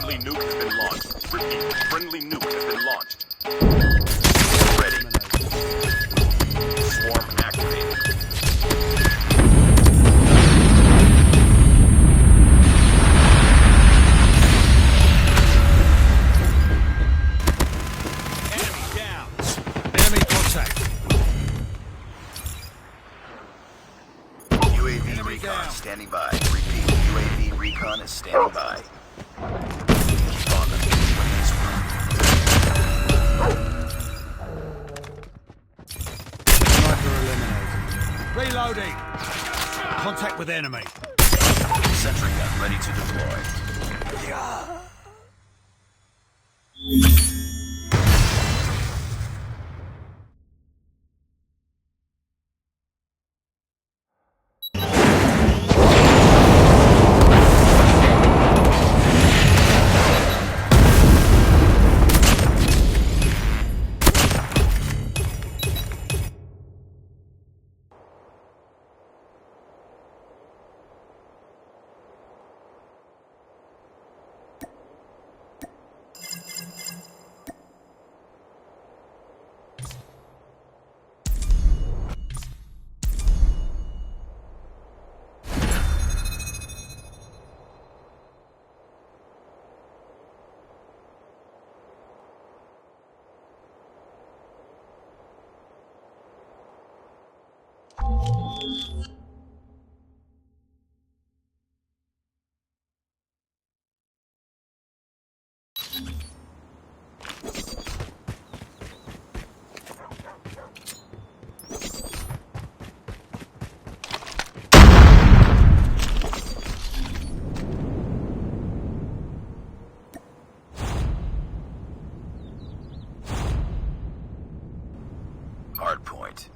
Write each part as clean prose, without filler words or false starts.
Friendly nuke has been launched. Repeat, friendly nuke has been launched. Ready. Swarm activated. Enemy down. Enemy contact. UAV recon standing by. Repeat, UAV recon is standing by. Keep on them. Win this one. Sniper eliminated. Reloading. Contact with enemy. Sentry gun ready to deploy. Hardpoint.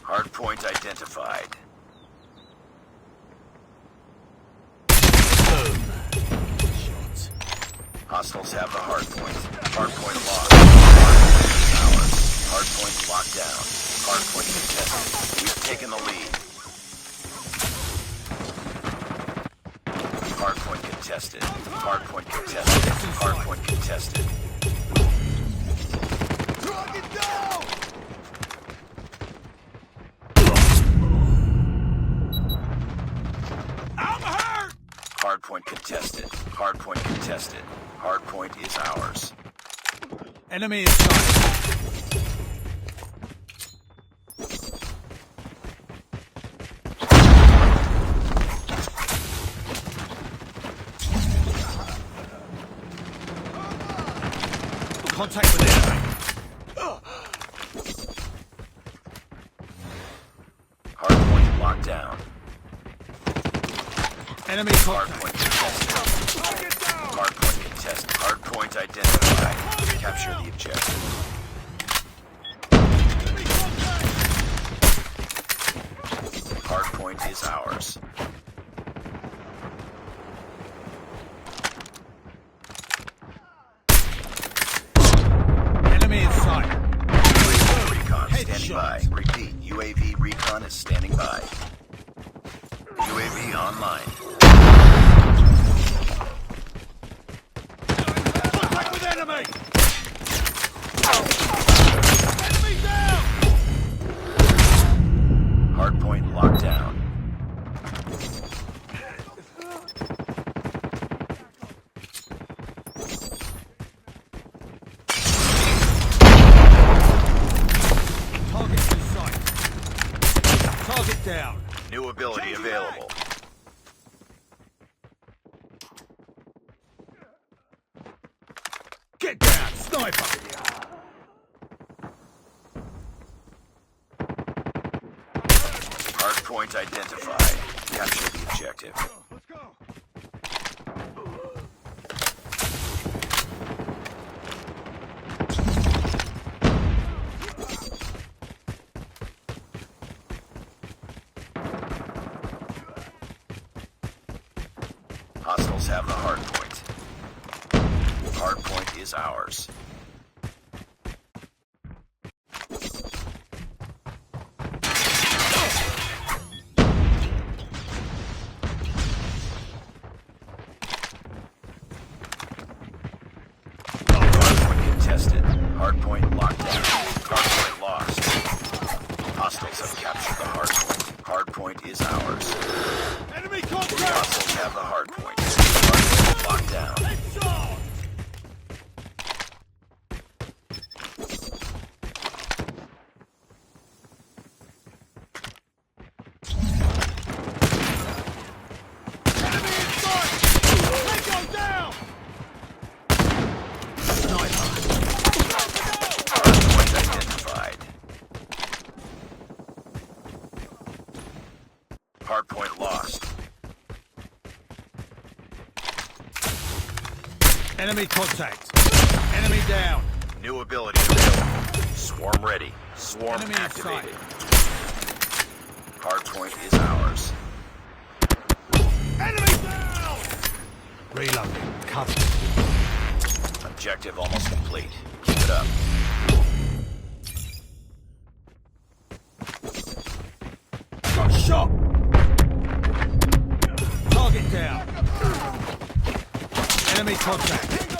Hardpoint identified. Boom. Shots. Hostiles have the hardpoint. Hardpoint locked. Hardpoint is ours. Hardpoint locked down. Hardpoint contested. We've taken the lead. Hardpoint contested. Hardpoint contested. Hardpoint contested. Target down! I'm hurt! Hardpoint contested. Hardpoint contested. Hardpoint is ours. Enemy in sight. Contact with enemy. Hardpoint locked down. Enemy contact. Hardpoint contested. Hardpoint contested. Hardpoint identified. Capture the objective. Hardpoint is ours. Enemy in sight. UAV recon standing by. Headshot. Repeat, UAV recon is standing by. UAV online. Contact with enemy. Enemy down. Hardpoint locked down. Target in sight. Target down. New ability available. Get down, sniper. Hardpoint identified. Capture the objective. Let's go. Hostiles have the hardpoint. Hardpoint is ours. point is ours. Enemy We contact! hostiles have the hard point. Hard point locked down. Headshot! Enemy in sight! Tango down! Sniper. Hard point identified. Hard point lost. Enemy contact! Enemy down! New ability available. Swarm ready. Swarm Enemy in activated. sight. Hard point is ours. Enemy down! Reloading. Cover. Objective almost complete. Keep it up. Got shot! Target down! Enemy contact!